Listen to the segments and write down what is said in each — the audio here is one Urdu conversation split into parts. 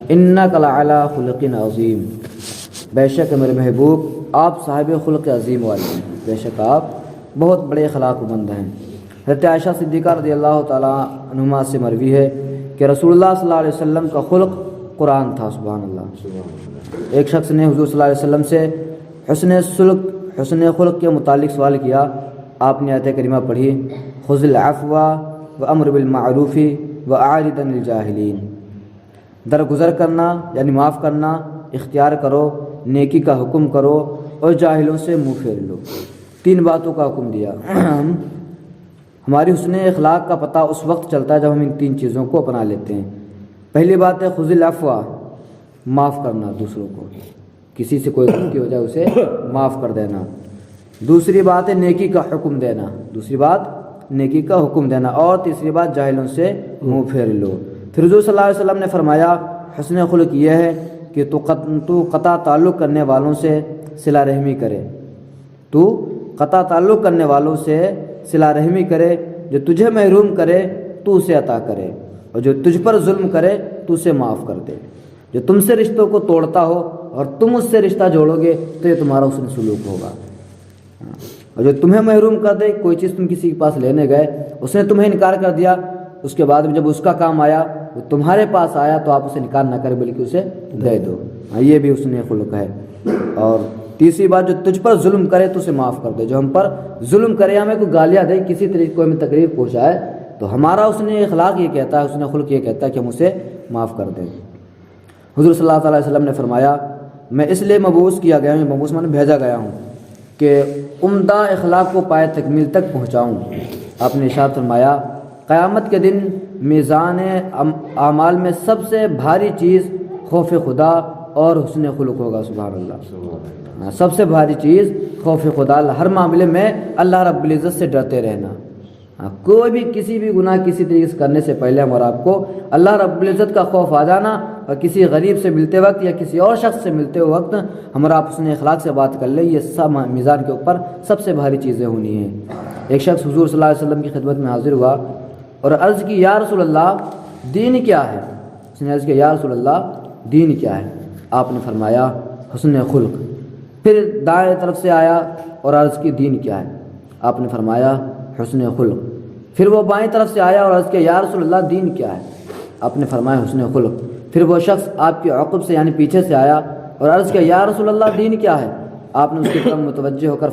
انک لعلی خلق عظیم، بے شک میرے محبوب آپ صاحب خلق عظیم والے ہیں، بے شک آپ بہت بڑے اخلاق مند ہیں۔ حضرت عائشہ صدیقہ رضی اللہ تعالیٰ عنہما سے مروی ہے کہ رسول اللہ صلی اللہ علیہ وسلم کا خلق قرآن تھا۔ سبحان اللہ۔ ایک شخص نے حضور صلی اللہ علیہ وسلم سے حسن خلق کے متعلق سوال کیا۔ آپ نے آیت کریمہ پڑھی، خذ العفو وامر بالمعروف واعرض عن الجاہلین، درگزر کرنا یعنی معاف کرنا اختیار کرو، نیکی کا حکم کرو اور جاہلوں سے منہ پھیر لو۔ تین باتوں کا حکم دیا۔ ہماری حسن اخلاق کا پتہ اس وقت چلتا ہے جب ہم ان تین چیزوں کو اپنا لیتے ہیں۔ پہلی بات ہے خذ العفو، معاف کرنا دوسروں کو، کسی سے کوئی غلطی ہو جائے اسے معاف کر دینا۔ دوسری بات ہے نیکی کا حکم دینا، دوسری بات نیکی کا حکم دینا، اور تیسری بات جاہلوں سے منہ پھیر لو۔ پھر حضور صلی اللہ علیہ وسلم نے فرمایا حسن خلق یہ ہے کہ تو قطع تعلق کرنے والوں سے صلہ رحمی کرے، تو قطع تعلق کرنے والوں سے صلہ رحمی کرے، جو تجھے محروم کرے تو اسے عطا کرے، اور جو تجھ پر ظلم کرے تو اسے معاف کر دے۔ جو تم سے رشتوں کو توڑتا ہو اور تم اس سے رشتہ جوڑو گے تو یہ تمہارا حسن سلوک ہوگا، اور جو تمہیں محروم کر دے، کوئی چیز تم کسی کے پاس لینے گئے، اس نے تمہیں انکار کر دیا، اس کے بعد جب اس کا کام آیا وہ تمہارے پاس آیا تو آپ اسے انکار نہ کرے بلکہ اسے دے دو، یہ بھی حسن خلق ہے۔ اور تیسری بات، جو تجھ پر ظلم کرے تو اسے معاف کر دے۔ جو ہم پر ظلم کرے، ہمیں کوئی گالیاں دے، کسی طریقے کو ہمیں تکلیف پہنچائے، تو ہمارا حسن اخلاق یہ کہتا ہے، حسن خلق یہ کہتا ہے کہ ہم اسے معاف کر دیں۔ حضور صلی اللہ علیہ وسلم نے فرمایا میں اس لیے مبعوث کیا گیا ہوں، مبعوث معنی بھیجا گیا ہوں، کہ عمدہ اخلاق کو پائے تکمیل تک پہنچاؤں۔ آپ نے ارشاد فرمایا قیامت کے دن میزان اعمال میں سب سے بھاری چیز خوف خدا اور حسن خلق ہوگا۔ سبحان اللہ۔ سب سے بھاری چیز خوف خدا، ہر معاملے میں اللہ رب العزت سے ڈرتے رہنا۔ کوئی بھی کسی بھی گناہ کسی طریقے سے کرنے سے پہلے ہم اور آپ کو اللہ رب العزت کا خوف آ جانا، اور کسی غریب سے ملتے وقت یا کسی اور شخص سے ملتے وقت ہم اور آپ حسن اخلاق سے بات کر لیں، یہ سب میزان کے اوپر سب سے بھاری چیزیں ہونی ہیں۔ ایک شخص حضور صلی اللہ علیہ وسلم کی خدمت میں حاضر ہوا اور عرض کی یا رسول اللہ دین کیا ہے؟ اس نے عرض کیا یا رسول اللہ دین کیا ہے؟ آپ نے فرمایا حسن خلق۔ پھر دائیں طرف سے آیا اور عرض کی دین کیا ہے؟ آپ نے فرمایا حسن خلق۔ پھر وہ بائیں طرف سے آیا اور عرض کیا یا رسول اللہ دین کیا ہے؟ آپ نے فرمایا حسن خلق۔ پھر وہ شخص آپ کے عقب سے یعنی پیچھے سے آیا اور عرض کیا یا رسول اللہ دین کیا ہے؟ آپ نے اس کی طرف متوجہ ہو کر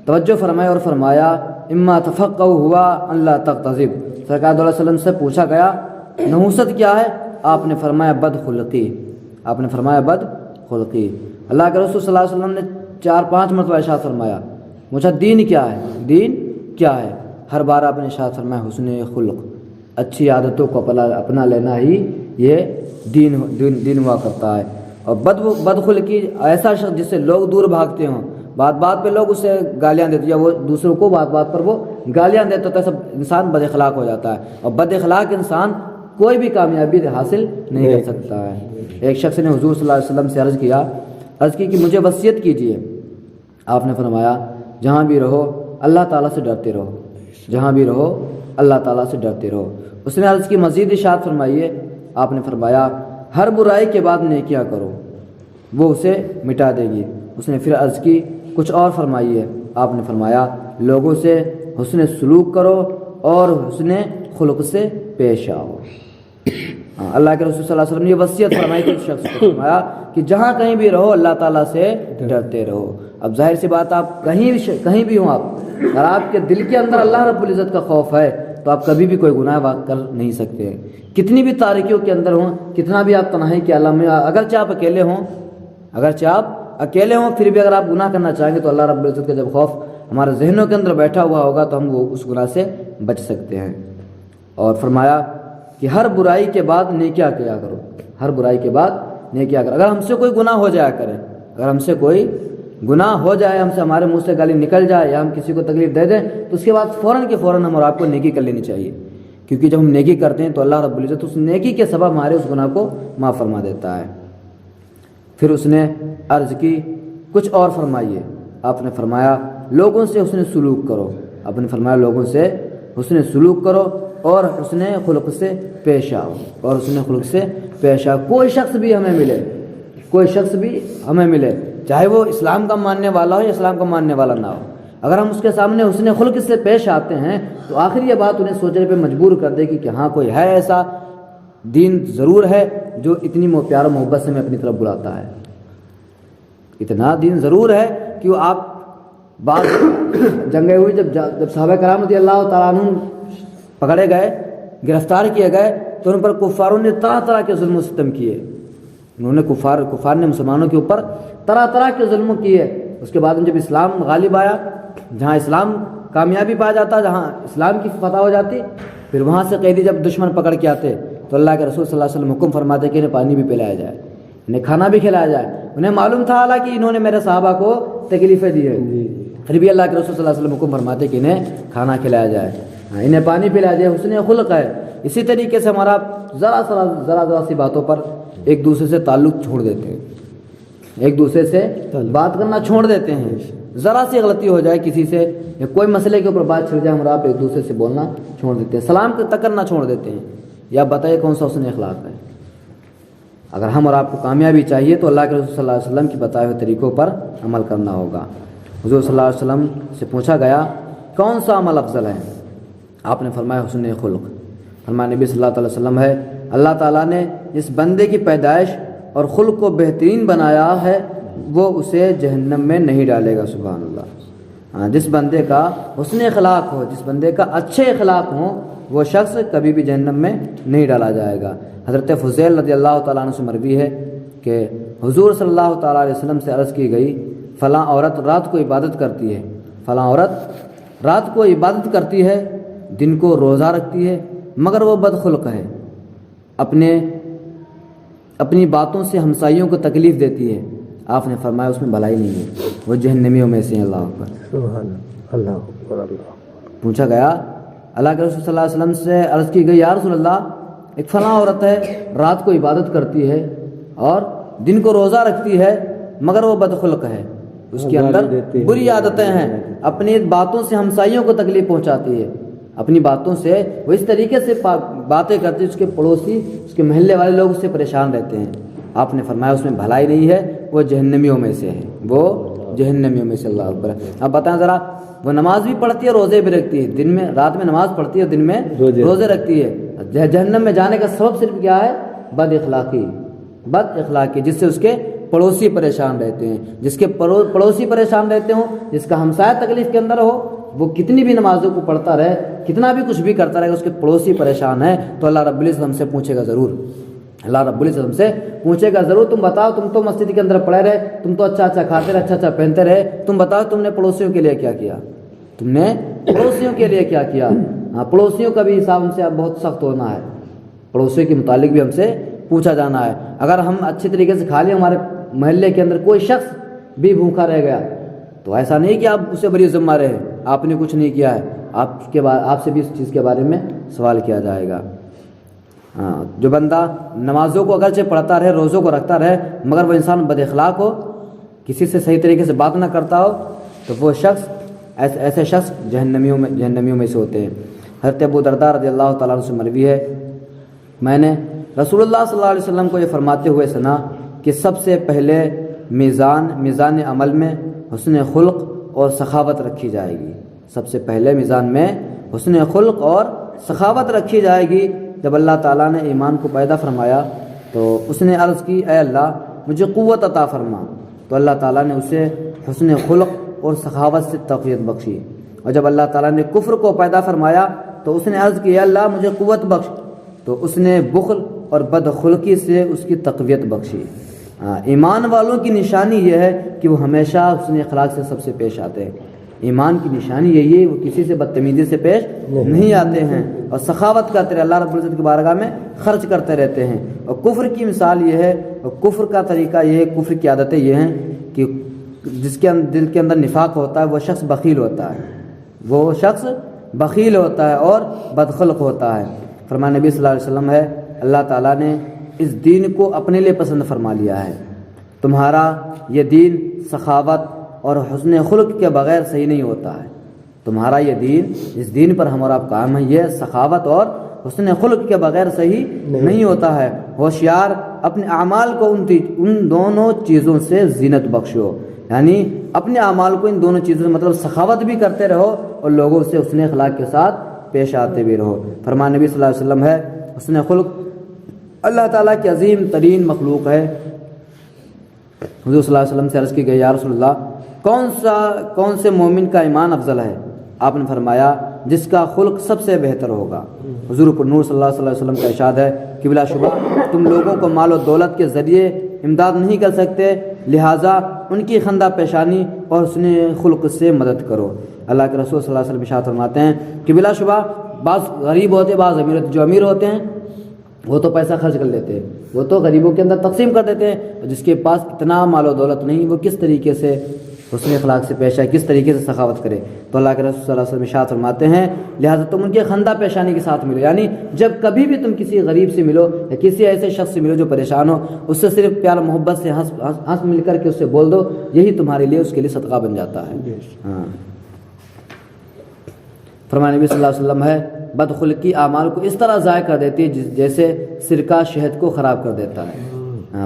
توجہ فرمایا اور فرمایا اما تفقہ ہوا ان لا تغتظب۔ سرکار صلی اللہ علیہ وسلم سے پوچھا گیا نحوست کیا ہے؟ آپ نے فرمایا بد خلقی۔ آپ نے فرمایا بد خلقی۔ اللہ کے رسول صلی اللہ علیہ وسلم نے 4-5 مرتبہ ارشاد فرمایا مجھے دین کیا ہے؟ دین کیا ہے؟ ہر بار آپ نے ارشاد فرمایا حسن خلق، اچھی عادتوں کو اپنا لینا ہی یہ دین ہوا کرتا ہے۔ اور بد خلقی ایسا شخص جس سے لوگ دور بھاگتے ہوں، بات بات پہ لوگ اسے گالیاں دیتے یا وہ دوسروں کو بات بات پر وہ گالیاں دیتا ہے، سب انسان بد اخلاق ہو جاتا ہے، اور بد اخلاق انسان کوئی بھی کامیابی حاصل نہیں کر سکتا ہے۔ ایک شخص نے حضور صلی اللہ علیہ وسلم سے عرض کی کہ مجھے وصیت کیجیے۔ آپ نے فرمایا جہاں بھی رہو اللہ تعالیٰ سے ڈرتے رہو، جہاں بھی رہو اللہ تعالیٰ سے ڈرتے رہو۔ اس نے عرض کی مزید ارشاد فرمائیے۔ آپ نے فرمایا ہر برائی کے بعد نیکیاں کرو، وہ اسے مٹا دے گی۔ اس نے پھر عرض کی کچھ اور فرمائیے۔ آپ نے فرمایا لوگوں سے حسن سلوک کرو اور حسن خلق سے پیش آؤ۔ اللہ کے رسول صلی اللہ علیہ وسلم نے یہ وصیت فرمائی کہ اس شخص کو فرمایا کہ جہاں کہیں بھی رہو اللہ تعالیٰ سے ڈرتے رہو۔ اب ظاہر سی بات آپ کہیں بھی ہوں، آپ اگر آپ کے دل کے اندر اللہ رب العزت کا خوف ہے تو آپ کبھی بھی کوئی گناہ کر نہیں سکتے، کتنی بھی تاریکیوں کے اندر ہوں، کتنا بھی آپ تنہائی کے عالم میں، اگرچہ آپ اکیلے ہوں پھر بھی اگر آپ گناہ کرنا چاہیں گے تو اللہ رب العزت کا جب خوف ہمارے ذہنوں کے اندر بیٹھا ہوا ہوگا تو ہم وہ اس گناہ سے بچ سکتے ہیں۔ اور فرمایا کہ ہر برائی کے بعد نیکیاں کیا کرو، ہر برائی کے بعد نیکیاں کرو۔ اگر ہم سے کوئی گناہ ہو جایا کرے، اگر ہم سے کوئی گناہ ہو جائے، ہم سے ہمارے منہ سے گالی نکل جائے یا ہم کسی کو تکلیف دے دیں تو اس کے بعد فوراً ہم اور آپ کو نیکی کر لینی چاہیے، کیونکہ جب ہم نیکی کرتے ہیں تو اللہ رب العزت اس نیکی کے سبب ہمارے اس گناہ کو معاف فرما دیتا ہے۔ پھر اس نے عرض کی کچھ اور فرمائیے۔ آپ نے فرمایا لوگوں سے حسن سلوک کرو۔ آپ نے فرمایا لوگوں سے حسن سلوک کرو اور حسن خلق سے پیش آؤ، اور حسن خلق سے پیش آؤ۔ کوئی شخص بھی ہمیں ملے، کوئی شخص بھی ہمیں ملے، چاہے وہ اسلام کا ماننے والا ہو یا اسلام کا ماننے والا نہ ہو، اگر ہم اس کے سامنے حسن خلق سے پیش آتے ہیں تو آخر یہ بات انہیں سوچنے پہ مجبور کر دے کہ ہاں کوئی ہے ایسا دین ضرور ہے جو اتنی پیار و محبت سے ہمیں اپنی طرف بلاتا ہے، اتنا دین ضرور ہے کہ وہ آپ بعض جنگیں ہوئی جب صحابہ کرام رضی اللہ تعالیٰ عنہ پکڑے گئے، گرفتار کیے گئے، تو ان پر کفاروں نے طرح طرح کے ظلم و ستم کیے، انہوں نے کفار نے مسلمانوں کے اوپر طرح طرح کے ظلم کیے۔ اس کے بعد جب اسلام غالب آیا، جہاں اسلام کامیابی پایا جاتا، جہاں اسلام کی فتح ہو جاتی، پھر وہاں سے قیدی جب دشمن پکڑ کے آتے تو اللہ کے رسول صلی اللہ علیہ وسلم حکم فرماتے کہ انہیں پانی بھی پلایا جائے، انہیں کھانا بھی کھلایا جائے۔ انہیں معلوم تھا حالانکہ انہوں نے میرے صحابہ کو تکلیفیں دی ہیں، پھر بھی اللہ کے رسول صلی اللہ علیہ وسلم حکم فرماتے کہ انہیں کھانا کھلایا جائے، انہیں پانی پلایا جائے، حسن خلق ہے۔ اسی طریقے سے ہمارا ذرا سی باتوں پر ایک دوسرے سے تعلق چھوڑ دیتے ہیں، ایک دوسرے سے بات کرنا چھوڑ دیتے ہیں، ذرا سی غلطی ہو جائے کسی سے یا کوئی مسئلے کے اوپر بات چھڑ جائے، ہم آپ ایک دوسرے سے بولنا چھوڑ دیتے ہیں، سلام تک کرنا چھوڑ دیتے ہیں۔ یا بتائیے کون سا حسن اخلاق ہے؟ اگر ہم اور آپ کو کامیابی چاہیے تو اللہ کے رسول صلی اللہ علیہ وسلم کی بتائے ہوئے طریقوں پر عمل کرنا ہوگا۔ حضور صلی اللہ علیہ وسلم سے پوچھا گیا کون سا عمل افضل ہے؟ آپ نے فرمایا حسن خلق۔ فرمایا نبی صلی اللہ علیہ وسلم ہے اللہ تعالیٰ نے جس بندے کی پیدائش اور خلق کو بہترین بنایا ہے وہ اسے جہنم میں نہیں ڈالے گا، سبحان اللہ۔ جس بندے کا حسن اخلاق ہو، جس بندے کا اچھے اخلاق ہوں، وہ شخص کبھی بھی جہنم میں نہیں ڈالا جائے گا۔ حضرت فضیل رضی اللہ تعالیٰ عنہ سے مروی ہے کہ حضور صلی اللہ تعالیٰ علیہ وسلم سے عرض کی گئی فلاں عورت رات کو عبادت کرتی ہے، فلاں عورت رات کو عبادت کرتی ہے، دن کو روزہ رکھتی ہے، مگر وہ بدخلق ہے، اپنی باتوں سے ہمسائیوں کو تکلیف دیتی ہے۔ آپ نے فرمایا اس میں بھلائی نہیں ہے، وہ جہنمیوں میں سے ہیں۔ اللہ اکبر، سبحان اللہ اکبر اللہ۔ پوچھا گیا اللہ کے رسول صلی اللہ علیہ وسلم سے عرض کی گئی یا رسول اللہ ایک فلاں عورت ہے رات کو عبادت کرتی ہے اور دن کو روزہ رکھتی ہے مگر وہ بدخلق ہے، اس کے اندر بری عادتیں ہیں، اپنی باتوں سے ہمسائیوں کو تکلیف پہنچاتی ہے، اپنی باتوں سے وہ اس طریقے سے باتیں کرتی ہے اس کے پڑوسی، اس کے محلے والے لوگ اس سے پریشان رہتے ہیں۔ آپ نے فرمایا اس میں بھلائی نہیں ہے، وہ جہنمیوں میں سے ہے، وہ جہنمیوں میں سے۔ اللہ اکبر۔ اب بتائیں ذرا، وہ نماز بھی پڑھتی ہے، روزے بھی رکھتی ہے، دن میں رات میں نماز پڑھتی ہے، دن میں روزے رکھتی ہے، جہنم میں جانے کا سبب صرف کیا ہے؟ بد اخلاقی، جس سے اس کے پڑوسی پریشان رہتے ہیں، جس کے پڑوسی پریشان رہتے ہوں، جس کا ہمسایہ تکلیف کے اندر ہو، وہ کتنی بھی نمازوں کو پڑھتا رہے، کتنا بھی کچھ بھی کرتا رہے، اس کے پڑوسی پریشان ہیں تو اللہ رب العزت ہم سے پوچھے گا ضرور، اللہ رب العزت ہم سے پوچھے گا ضرور، تم بتاؤ تم تو مسجد کے اندر پڑے رہے، تم تو اچھا کھاتے رہے، اچھا پہنتے رہے، تم بتاؤ تم نے پڑوسیوں کے لیے کیا کیا؟ تم نے پڑوسیوں کے لیے کیا کیا؟ ہاں، پڑوسیوں کا بھی حساب ہم سے اب بہت سخت ہونا ہے، پڑوسیوں کے متعلق بھی ہم سے پوچھا جانا ہے۔ اگر ہم اچھی طریقے سے کھا لیں، ہمارے محلے کے اندر کوئی شخص بھی بھوکا رہ گیا تو ایسا نہیں کہ آپ اسے بری ذمہ رہے، آپ نے کچھ نہیں کیا ہے، آپ سے بھی اس چیز کے بارے میں سوال کیا جائے گا۔ جو بندہ نمازوں کو اگرچہ پڑھتا رہے، روزوں کو رکھتا رہے، مگر وہ انسان بد اخلاق ہو، کسی سے صحیح طریقے سے بات نہ کرتا ہو، تو وہ شخص ایسے شخص جہنمیوں میں سے ہوتے ہیں۔ حضرت ابو درداء رضی اللہ تعالیٰ عنہ سے مروی ہے میں نے رسول اللہ صلی اللہ علیہ وسلم کو یہ فرماتے ہوئے سنا کہ سب سے پہلے میزان عمل میں حسن خلق اور سخاوت رکھی جائے گی، سب سے پہلے میزان میں حسن خلق اور سخاوت رکھی جائے گی۔ جب اللہ تعالیٰ نے ایمان کو پیدا فرمایا تو اس نے عرض کی اے اللہ مجھے قوت عطا فرما، تو اللہ تعالیٰ نے اسے حسن خلق اور سخاوت سے تقویت بخشی۔ اور جب اللہ تعالیٰ نے کفر کو پیدا فرمایا تو اس نے عرض کی اے اللہ مجھے قوت بخش، تو اس نے بخل اور بدخلقی سے اس کی تقویت بخشی۔ ایمان والوں کی نشانی یہ ہے کہ وہ ہمیشہ حسن اخلاق سے سب سے پیش آتے ہیں، ایمان کی نشانی یہی ہے وہ کسی سے بدتمیزی سے پیش نہیں آتے ہیں، اور سخاوت کرتے رہے، اللہ رب العزت کی بارگاہ میں خرچ کرتے رہتے ہیں۔ اور کفر کی مثال یہ ہے، اور کفر کا طریقہ یہ ہے، کفر کی عادتیں یہ ہیں کہ جس کے دل کے اندر نفاق ہوتا ہے وہ شخص بخیل ہوتا ہے، وہ شخص بخیل ہوتا ہے اور بدخلق ہوتا ہے۔ فرمان نبی صلی اللہ علیہ وسلم ہے اللہ تعالیٰ نے اس دین کو اپنے لیے پسند فرما لیا ہے، تمہارا یہ دین سخاوت اور حسن خلق کے بغیر صحیح نہیں ہوتا ہے، تمہارا یہ دین، اس دین پر ہم اور آپ قائم ہیں، یہ سخاوت اور حسن خلق کے بغیر صحیح نہیں ہوتا ہے۔ ہوشیار اپنے اعمال کو ان دونوں چیزوں سے زینت بخشو، یعنی اپنے اعمال کو ان دونوں چیزوں سے مطلب سخاوت بھی کرتے رہو اور لوگوں سے حسن اخلاق کے ساتھ پیش آتے بھی رہو۔ فرمان نبی صلی اللہ علیہ وسلم ہے حسن خلق اللہ تعالیٰ کی عظیم ترین مخلوق ہے۔ حضور صلی اللہ علیہ وسلم سے عرض کی گئی یا رسول اللہ کون سے مومن کا ایمان افضل ہے؟ آپ نے فرمایا جس کا خلق سب سے بہتر ہوگا۔ حضور پر نور صلی اللہ علیہ وسلم کا ارشاد ہے کہ بلا شبہ تم لوگوں کو مال و دولت کے ذریعے امداد نہیں کر سکتے، لہٰذا ان کی خندہ پیشانی اور حسن خلق سے مدد کرو۔ اللہ کے رسول صلی اللہ علیہ وسلم ارشاد فرماتے ہیں کہ بلا شبہ بعض غریب ہوتے بعض امیر ہوتے، جو امیر ہوتے ہیں وہ تو پیسہ خرچ کر لیتے ہیں، وہ تو غریبوں کے اندر تقسیم کر دیتے ہیں، اور جس کے پاس اتنا مال و دولت نہیں وہ کس طریقے سے حسن اخلاق سے پیش آئے، کس طریقے سے سخاوت کرے۔ تو اللہ کے رسول صلی اللہ علیہ وسلم ارشاد فرماتے ہیں لہٰذا تم ان کے خندہ پیشانی کے ساتھ ملو، یعنی جب کبھی بھی تم کسی غریب سے ملو یا کسی ایسے شخص سے ملو جو پریشان ہو، اس سے صرف پیار محبت سے ہنس مل کر کے اس سے بول دو، یہی تمہارے لیے اس کے لیے صدقہ بن جاتا ہے۔ ہاں، فرمان نبی صلی اللہ علیہ وسلم ہے بدخلقی اعمال کو اس طرح ضائع کر دیتی ہے جیسے سرکہ شہد کو خراب کر دیتا ہے۔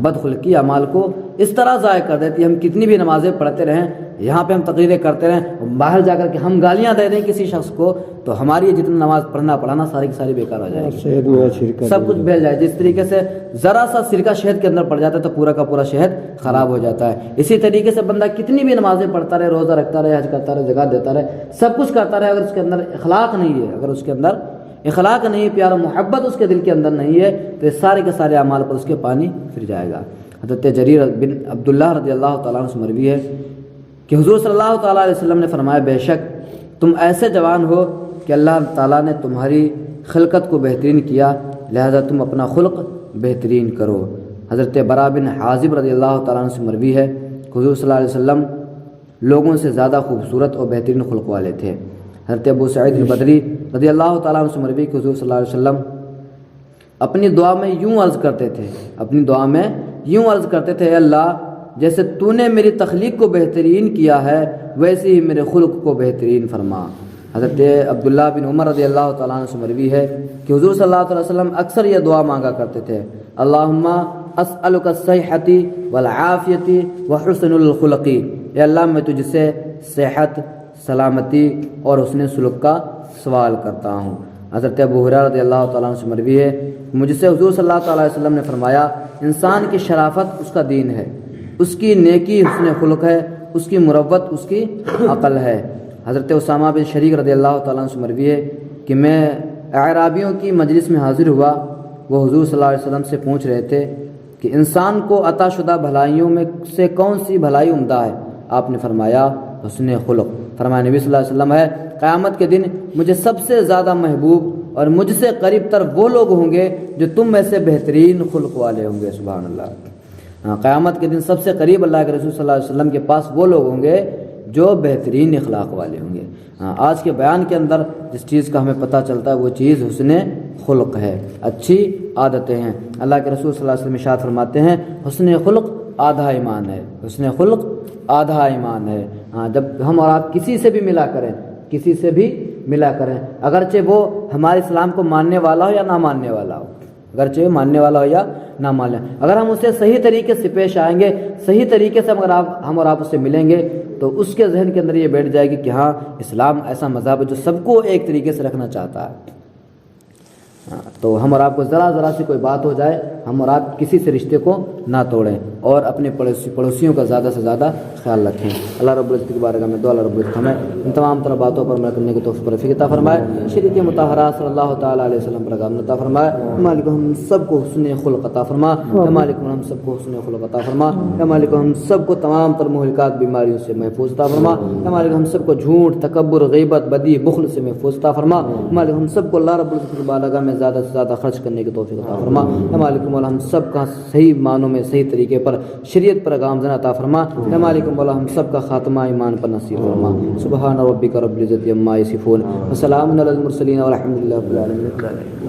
بدخلقی اعمال کو اس طرح ضائع کر دیتی ہے، ہم کتنی بھی نمازیں پڑھتے رہیں، یہاں پہ ہم تقریریں کرتے رہیں، باہر جا کر کے ہم گالیاں دے دیں کسی شخص کو، تو ہماری جتنا نماز پڑھانا ساری کی ساری بیکار ہو جائے گی، سب کچھ بھیل جائے۔ جس طریقے سے ذرا سا سرکہ شہد کے اندر پڑ جاتا ہے تو پورا کا پورا شہد خراب ہو جاتا ہے۔ اسی طریقے سے بندہ کتنی بھی نمازیں پڑھتا رہے، روزہ رکھتا رہے، حج کرتا رہے، زکات دیتا رہے، سب کچھ کرتا رہے، اگر اس کے اندر اخلاق نہیں ہے، اگر اس کے اندر اخلاق نہیں، پیار و محبت اس کے دل کے اندر نہیں ہے، تو یہ سارے کے سارے اعمال پر اس کے پانی پھر جائے گا۔ حضرت جریر بن عبداللہ رضی اللہ تعالیٰ عنہ سے مروی ہے کہ حضور صلی اللہ تعالیٰ علیہ وسلم نے فرمایا بے شک تم ایسے جوان ہو کہ اللہ تعالیٰ نے تمہاری خلقت کو بہترین کیا، لہذا تم اپنا خلق بہترین کرو۔ حضرت برا بن حازب رضی اللہ تعالیٰ عنہ سے مروی ہے کہ حضور صلی اللہ علیہ وسلم لوگوں سے زیادہ خوبصورت اور بہترین خلق والے تھے۔ حضرت ابو سعید البدری رضی اللہ تعالیٰ عنہ سے مروی کہ حضور صلی اللہ علیہ وسلم اپنی دعا میں یوں عرض کرتے تھے، اپنی دعا میں یوں عرض کرتے تھے، اے اللہ جیسے تو نے میری تخلیق کو بہترین کیا ہے ویسے ہی میرے خلق کو بہترین فرما۔ حضرت عبداللہ بن عمر رضی اللہ تعالیٰ عنہ سے مروی ہے کہ حضور صلی اللہ علیہ وسلم اکثر یہ دعا مانگا کرتے تھے، اللہم اسألک الصحۃ والعافیۃ وحسن الخلق، اے اللہ میں تجھ سے صحت، سلامتی اور حسن سلوک کا سوال کرتا ہوں۔ حضرت ابو ہریرہ رضی اللہ تعالیٰ عنہ سے مروی ہے مجھ سے حضور صلی اللہ تعالیٰ علیہ وسلم نے فرمایا انسان کی شرافت اس کا دین ہے، اس کی نیکی حسن خلق ہے، اس کی مروت اس کی عقل ہے۔ حضرت اسامہ بن شریک رضی اللہ تعالیٰ عنہ سے مروی ہے کہ میں اعرابیوں کی مجلس میں حاضر ہوا، وہ حضور صلی اللہ علیہ وسلم سے پوچھ رہے تھے کہ انسان کو عطا شدہ بھلائیوں میں سے کون سی بھلائی عمدہ ہے؟ آپ نے فرمایا حسن خلق۔ فرمایا نبی صلی اللہ علیہ وسلم ہے قیامت کے دن مجھے سب سے زیادہ محبوب اور مجھ سے قریب تر وہ لوگ ہوں گے جو تم میں سے بہترین خلق والے ہوں گے۔ سبحان اللہ۔ قیامت کے دن سب سے قریب اللہ کے رسول صلی اللہ علیہ وسلم کے پاس وہ لوگ ہوں گے جو بہترین اخلاق والے ہوں گے۔ آج کے بیان کے اندر جس چیز کا ہمیں پتہ چلتا ہے وہ چیز حسن خلق ہے، اچھی عادتیں ہیں۔ اللہ کے رسول صلی اللہ علیہ وسلم ارشاد فرماتے ہیں حسن خلق آدھا ایمان ہے، حسن خلق آدھا ایمان ہے۔ جب ہم اور آپ کسی سے بھی ملا کریں، کسی سے بھی ملا کریں، اگرچہ وہ ہمارے اسلام کو ماننے والا ہو یا نہ ماننے والا ہو، اگرچہ وہ ماننے والا ہو یا نہ ماننے، اگر ہم اسے صحیح طریقے سے پیش آئیں گے، صحیح طریقے سے اگر ہم اور آپ اس سے ملیں گے تو اس کے ذہن کے اندر یہ بیٹھ جائے گی کہ ہاں اسلام ایسا مذہب ہے جو سب کو ایک طریقے سے رکھنا چاہتا ہے۔ تو ہم اور آپ کو ذرا سی کوئی بات ہو جائے، ہم اور آپ کسی سے رشتے کو نہ توڑیں اور اپنے پڑوسیوں کا زیادہ سے زیادہ خیال رکھیں۔ اللہ رب العزت کی بارگاہ میں دعا اللہ رب العزت ہمیں ان تمام طرح باتوں پر عمل کرنے کی توفیق اور رفیق عطا فرمائے، شریعت مطہرہ صلی اللہ تعالیٰ علیہ وسلم پر عمل عطا فرمائے۔ مالک ہم سب کو حسن خلق عطا فرما، مالک ہم سب کو حسن خلق عطا فرما، مالک ہم سب کو تمام تر مہلکات بیماریوں سے محفوظ عطا فرما، مالک ہم سب کو جھوٹ، تکبر، غیبت، بدی، بخل سے محفوظ عطا فرما، مالک ہم سب کو اللہ رب العزت کی بارگاہ میں زیادہ سے زیادہ خرچ کرنے کی توفیق عطا فرما، مالک مولا ہم سب کا صحیح معنوں میں صحیح طریقے پر شریعت پر گامزن عطا فرما، مالک مولا ہم سب کا خاتمہ ایمان پر نصیب فرما۔ سبحان ربک رب العزت عما یصفون وسلام علی المرسلین والحمد للہ رب العالمین۔